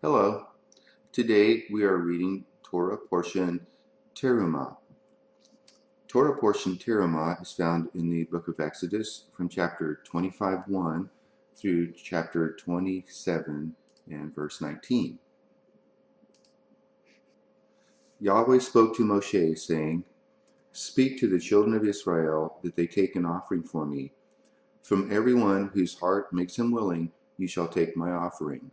Hello. Today we are reading Torah Parashat Terumah. Torah Parashat Terumah is found in the book of Exodus from chapter 25:1 through chapter 27 and verse 19. Yahweh spoke to Moshe, saying, "Speak to the children of Israel that they take an offering for me. From everyone whose heart makes him willing, you shall take my offering.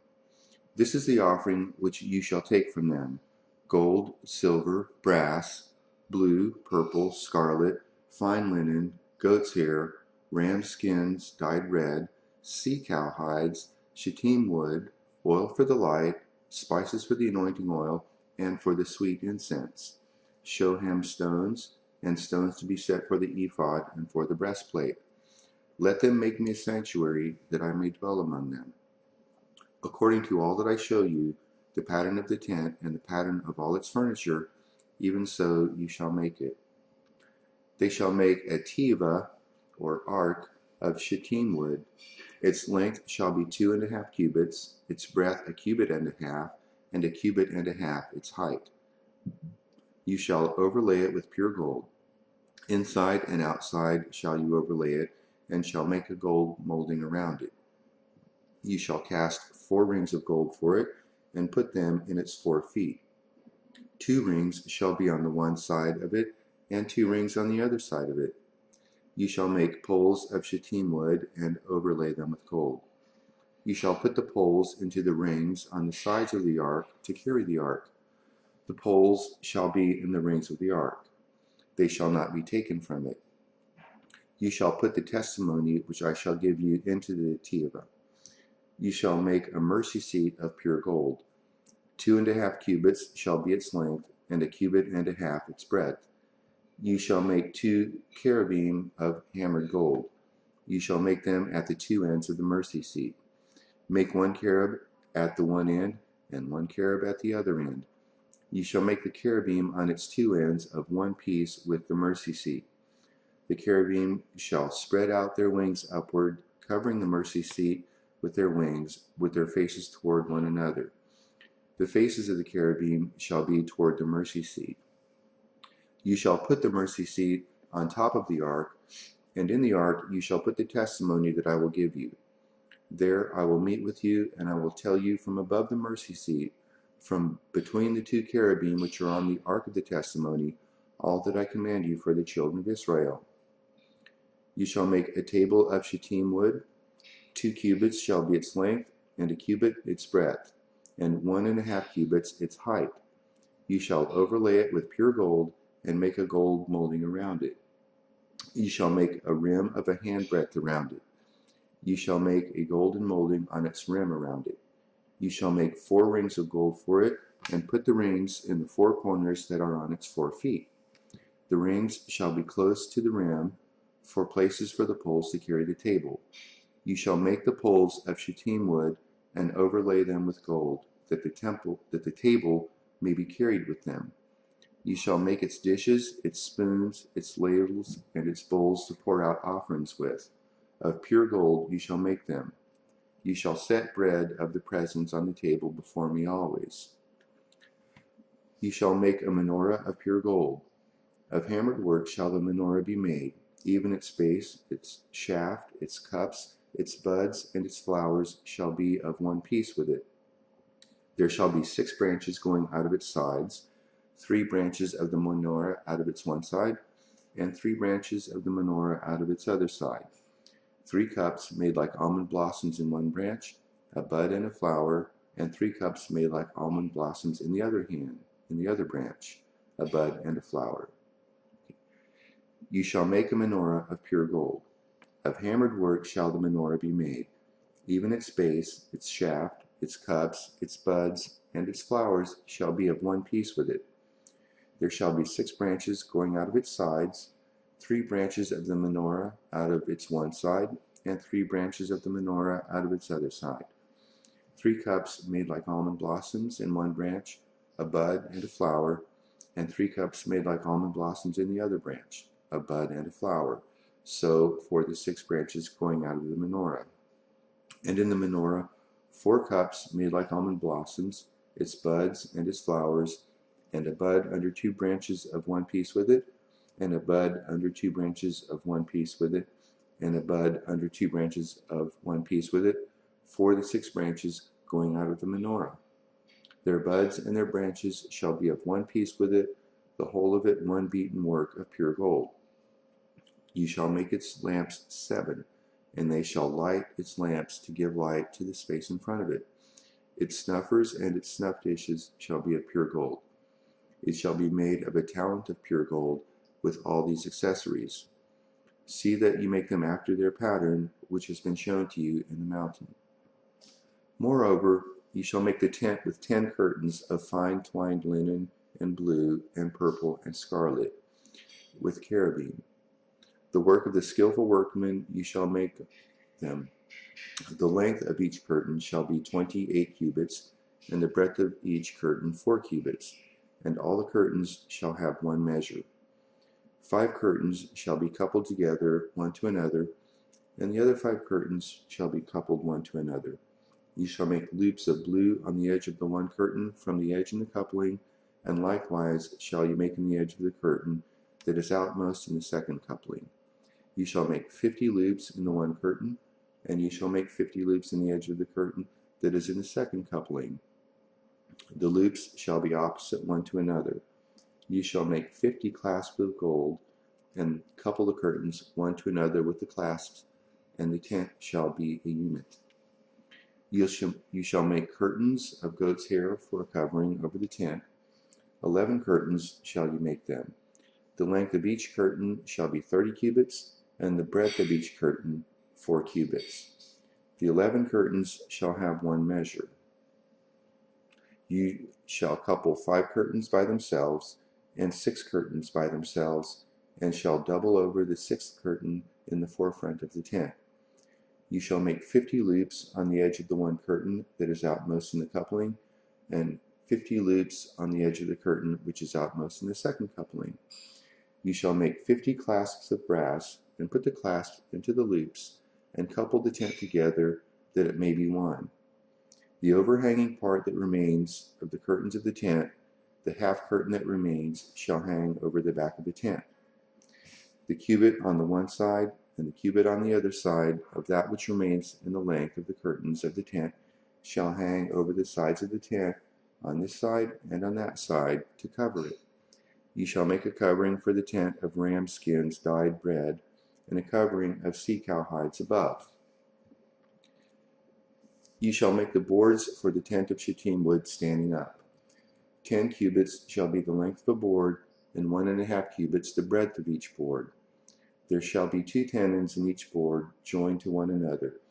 This is the offering which you shall take from them: gold, silver, brass, blue, purple, scarlet, fine linen, goat's hair, ram skins dyed red, sea cow hides, shittim wood, oil for the light, spices for the anointing oil, and for the sweet incense, shoham stones, and stones to be set for the ephod and for the breastplate. Let them make me a sanctuary, that I may dwell among them. According to all that I show you, the pattern of the tent and the pattern of all its furniture, even so you shall make it. They shall make a tiva, or ark, of shittim wood. Its length shall be 2.5 cubits, its breadth 1.5 cubits, and 1.5 cubits its height. You shall overlay it with pure gold. Inside and outside shall you overlay it, and shall make a gold molding around it. You shall cast 4 rings of gold for it, and put them in its 4 feet. 2 rings shall be on the one side of it, and 2 rings on the other side of it. You shall make poles of shittim wood, and overlay them with gold. You shall put the poles into the rings on the sides of the ark to carry the ark. The poles shall be in the rings of the ark. They shall not be taken from it. You shall put the testimony which I shall give you into the tiva. You shall make a mercy seat of pure gold. 2.5 cubits shall be its length, and 1.5 cubits its breadth. You shall make 2 cherubim of hammered gold. You shall make them at the 2 ends of the mercy seat. Make 1 cherub at the one end, and 1 cherub at the other end. You shall make the cherubim on its 2 ends of one piece with the mercy seat. The cherubim shall spread out their wings upward, covering the mercy seat with their wings, with their faces toward one another. The faces of the cherubim shall be toward the mercy seat. You shall put the mercy seat on top of the ark, and in the ark you shall put the testimony that I will give you. There I will meet with you, and I will tell you from above the mercy seat, from between the 2 cherubim which are on the ark of the testimony, all that I command you for the children of Israel. You shall make a table of shittim wood. 2 cubits shall be its length, and 1 cubit its breadth, and 1.5 cubits its height. You shall overlay it with pure gold, and make a gold molding around it. You shall make a rim of a handbreadth around it. You shall make a golden molding on its rim around it. You shall make 4 rings of gold for it, and put the rings in the 4 corners that are on its 4 feet. The rings shall be close to the rim, for places for the poles to carry the table. You shall make the poles of shittim wood, and overlay them with gold, that the table may be carried with them. You shall make its dishes, its spoons, its ladles, and its bowls to pour out offerings with. Of pure gold you shall make them. You shall set bread of the presence on the table before me always. You shall make a menorah of pure gold. Of hammered work shall the menorah be made, even its base, its shaft, its cups, its buds, and its flowers shall be of one piece with it. There shall be 6 branches going out of its sides, 3 branches of the menorah out of its one side, and 3 branches of the menorah out of its other side. 3 cups made like almond blossoms in one branch, a bud and a flower, and 3 cups made like almond blossoms in the other branch, a bud and a flower. You shall make a menorah of pure gold. Of hammered work shall the menorah be made, even its base, its shaft, its cups, its buds, and its flowers shall be of one piece with it. There shall be 6 branches going out of its sides, 3 branches of the menorah out of its one side, and 3 branches of the menorah out of its other side. 3 cups made like almond blossoms in one branch, a bud and a flower, and 3 cups made like almond blossoms in the other branch, a bud and a flower. So for the 6 branches going out of the menorah. And in the menorah 4 cups made like almond blossoms, its buds and its flowers, and a bud under 2 branches of one piece with it, and a bud under 2 branches of one piece with it, and a bud under 2 branches of one piece with it, for the 6 branches going out of the menorah. Their buds and their branches shall be of one piece with it, the whole of it one beaten work of pure gold. You shall make its lamps 7, and they shall light its lamps to give light to the space in front of it. Its snuffers and its snuff dishes shall be of pure gold. It shall be made of a talent of pure gold with all these accessories. See that you make them after their pattern, which has been shown to you in the mountain. Moreover, you shall make the tent with 10 curtains of fine twined linen and blue and purple and scarlet, with cherubim. The work of the skillful workman you shall make them. The length of each curtain shall be 28 cubits, and the breadth of each curtain 4 cubits, and all the curtains shall have one measure. 5 curtains shall be coupled together one to another, and the other 5 curtains shall be coupled one to another. You shall make loops of blue on the edge of the one curtain from the edge in the coupling, and likewise shall you make in the edge of the curtain that is outmost in the second coupling. You shall make 50 loops in the one curtain, and you shall make 50 loops in the edge of the curtain that is in the second coupling. The loops shall be opposite one to another. You shall make 50 clasps of gold, and couple the curtains one to another with the clasps, and the tent shall be a unit. You shall make curtains of goat's hair for a covering over the tent. 11 curtains shall you make them. The length of each curtain shall be 30 cubits, and the breadth of each curtain 4 cubits. The 11 curtains shall have one measure. You shall couple 5 curtains by themselves, and 6 curtains by themselves, and shall double over the 6th curtain in the forefront of the tent. You shall make 50 loops on the edge of the one curtain that is outmost in the coupling, and 50 loops on the edge of the curtain which is outmost in the second coupling. You shall make 50 clasps of brass, and put the clasps into the loops, and couple the tent together that it may be one. The overhanging part that remains of the curtains of the tent, the half curtain that remains, shall hang over the back of the tent. The cubit on the one side and the cubit on the other side of that which remains in the length of the curtains of the tent shall hang over the sides of the tent on this side and on that side to cover it. You shall make a covering for the tent of ram skins dyed red, and a covering of sea-cow hides above. You shall make the boards for the tent of shittim wood standing up. 10 cubits shall be the length of a board, and 1.5 cubits the breadth of each board. There shall be 2 tenons in each board, joined to one another.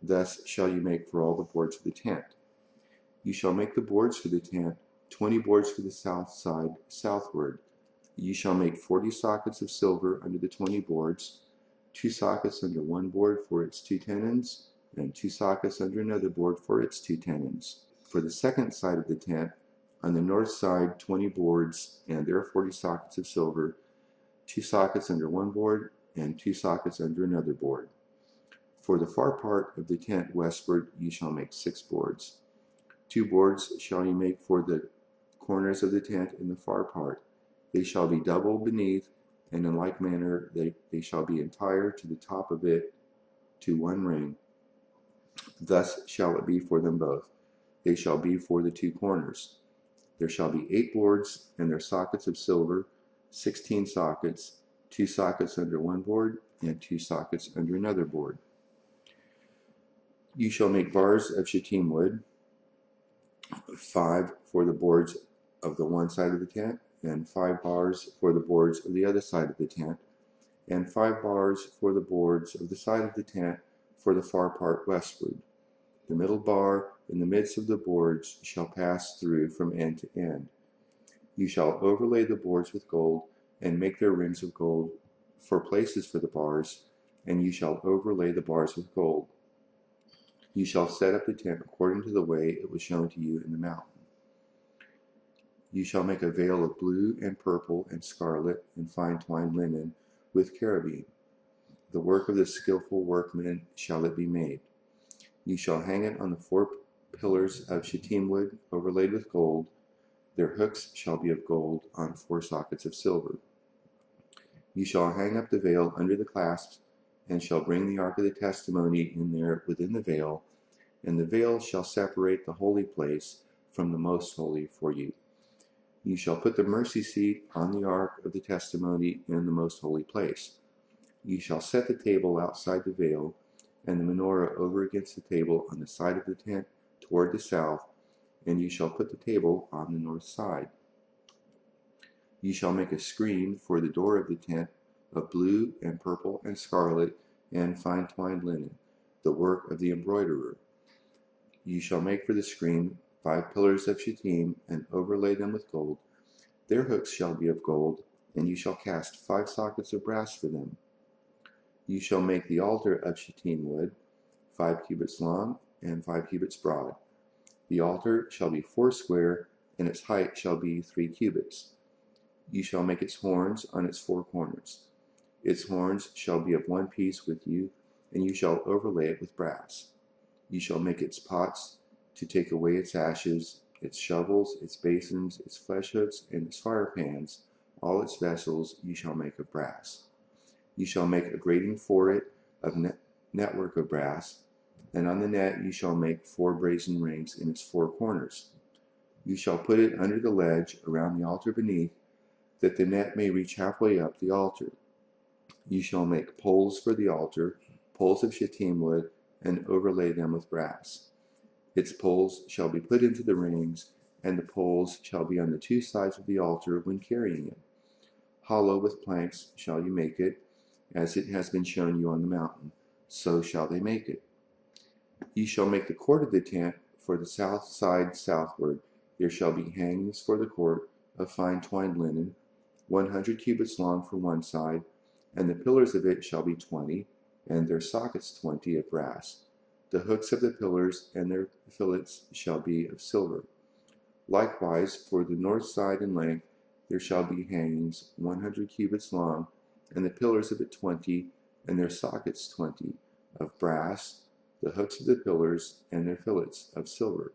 Thus shall you make for all the boards of the tent. You shall make the boards for the tent, 20 boards for the south side, southward. You shall make 40 sockets of silver under the 20 boards, 2 sockets under one board for its 2 tenons, and 2 sockets under another board for its 2 tenons. For the second side of the tent, on the north side 20 boards, and there are 40 sockets of silver, 2 sockets under one board, and 2 sockets under another board. For the far part of the tent westward you shall make 6 boards. 2 boards shall you make for the corners of the tent in the far part. They shall be double beneath, and in like manner they shall be entire to the top of it to one ring. Thus shall it be for them both. They shall be for the 2 corners. There shall be 8 boards, and their sockets of silver, 16 sockets, 2 sockets under one board, and 2 sockets under another board. You shall make bars of shittim wood, 5 for the boards of the one side of the tent, and 5 bars for the boards of the other side of the tent, and 5 bars for the boards of the side of the tent for the far part westward. The middle bar in the midst of the boards shall pass through from end to end. You shall overlay the boards with gold, and make their rings of gold for places for the bars, and you shall overlay the bars with gold. You shall set up the tent according to the way it was shown to you in the mountain. You shall make a veil of blue and purple and scarlet and fine twined linen with cherubim. The work of the skillful workman shall it be made. You shall hang it on the 4 pillars of shittim wood overlaid with gold. Their hooks shall be of gold on 4 sockets of silver. You shall hang up the veil under the clasps, and shall bring the ark of the testimony in there within the veil, and the veil shall separate the holy place from the most holy for you. You shall put the mercy seat on the ark of the testimony in the most holy place. You shall set the table outside the veil, and the menorah over against the table on the side of the tent toward the south, and you shall put the table on the north side. You shall make a screen for the door of the tent of blue and purple and scarlet and fine twined linen, the work of the embroiderer. You shall make for the screen 5 pillars of shittim and overlay them with gold. Their hooks shall be of gold, and you shall cast 5 sockets of brass for them. You shall make the altar of shittim wood, 5 cubits long and 5 cubits broad. The altar shall be 4 square, and its height shall be 3 cubits. You shall make its horns on its 4 corners. Its horns shall be of one piece with you, and you shall overlay it with brass. You shall make its pots to take away its ashes, its shovels, its basins, its flesh hooks, and its fire pans. All its vessels you shall make of brass. You shall make a grating for it of network of brass, and on the net you shall make 4 brazen rings in its 4 corners. You shall put it under the ledge around the altar beneath, that the net may reach halfway up the altar. You shall make poles for the altar, poles of shittim wood, and overlay them with brass. Its poles shall be put into the rings, and the poles shall be on the 2 sides of the altar when carrying it. Hollow with planks shall you make it, as it has been shown you on the mountain, so shall they make it. You shall make the court of the tent for the south side southward. There shall be hangings for the court of fine twined linen, 100 cubits long for one side, and the pillars of it shall be 20, and their sockets 20 of brass. The hooks of the pillars and their fillets shall be of silver. Likewise, for the north side in length there shall be hangings 100 cubits long, and the pillars of it 20, and their sockets 20, of brass, the hooks of the pillars and their fillets of silver.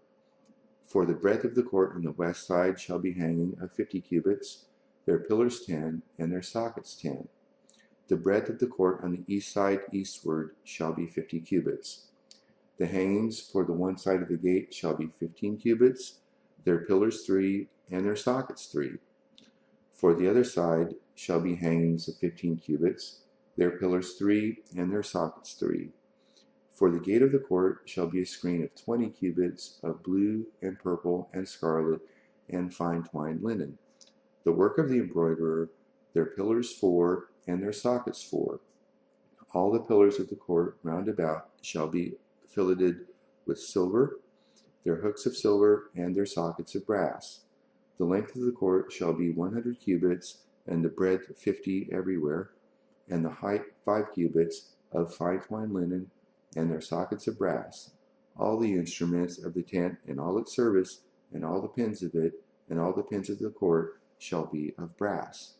For the breadth of the court on the west side shall be hanging of 50 cubits, their pillars 10, and their sockets 10. The breadth of the court on the east side eastward shall be 50 cubits. The hangings for the one side of the gate shall be 15 cubits, their pillars 3, and their sockets 3. For the other side shall be hangings of 15 cubits, their pillars 3, and their sockets 3. For the gate of the court shall be a screen of 20 cubits of blue and purple and scarlet and fine twined linen, the work of the embroiderer, their pillars 4, and their sockets 4. All the pillars of the court round about shall be filleted with silver, their hooks of silver, and their sockets of brass. The length of the court shall be 100 cubits, and the breadth 50 everywhere, and the height 5 cubits, of fine twined linen, and their sockets of brass. All the instruments of the tent and all its service, and all the pins of it, and all the pins of the court shall be of brass.